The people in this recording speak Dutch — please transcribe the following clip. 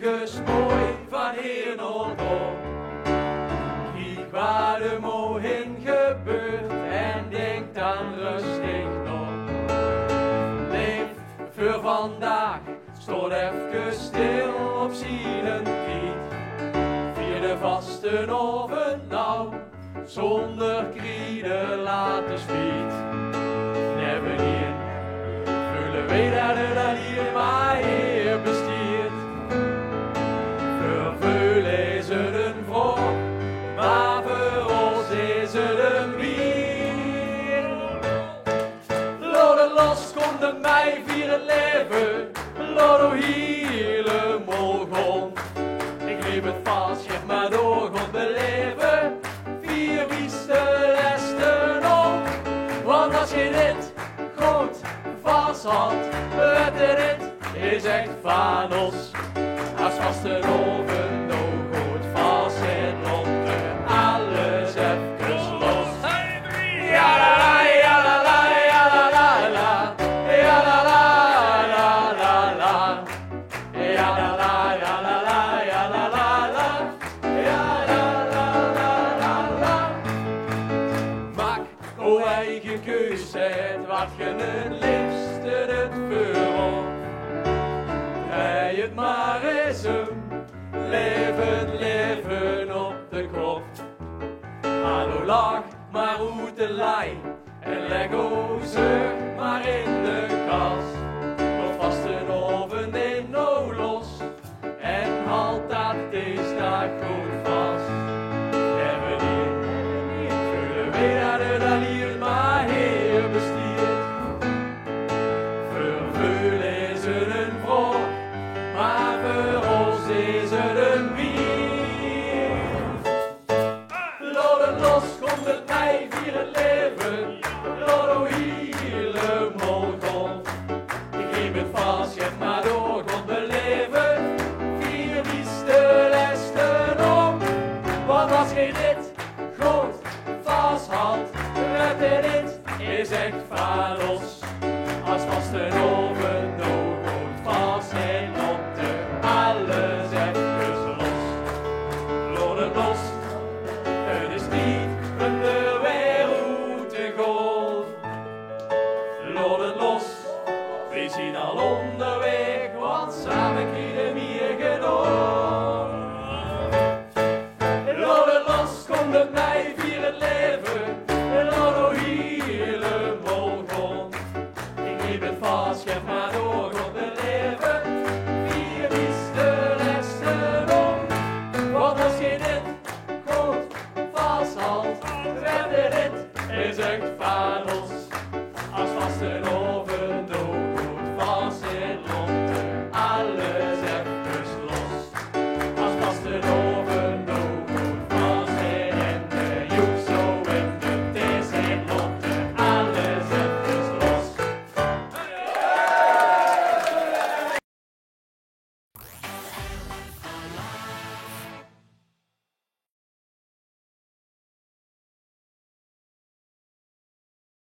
Gesmooi van hier naar daar. Kijk waar de morgen gebeurt en denk dan rustig nog. Leef voor vandaag, stond even stil op zijn kriet. Vier de vaste oven nou, zonder krieden laten spiet. Never hier, voelen wij dat het hier maar hier bestiert. Is het een vrouw, maar voor ons is het een bier. Laat los, komt de mij vier het leven, laat o helemaal gaan. Ik leef het vast, geef maar door, God beleven, vier wiesten lessen om. Want als je dit goed vast had, weet dit is echt van ons. Als vast een oven. Alles even los. Ja la la, ja la la, ja la la la. Ja la la, la la la. Ja la la, ja la la, ja la la la. Ja la la, la la la. Maak o eigen keuze, wat je het liefste het voor. Rij het maar eens leven op de kop. Hallo lach maar uit de lijn en leg o zeg maar in de kast. Nog vast een oven in no los en halt dat is daar goed vast. Hebben niet, vullen we dat het al hier maar hier bestiert. Voor is het een vrouw, maar voor ons is het een bier. Laat het los, komt het mij vier het leven. Laat o helemaal gaan. Ik geef het vast, geef maar door, komt beleven. Vier wiesten lessen om. Want als je dit goed vasthoudt, weet je dit is echt van ons. Als vast een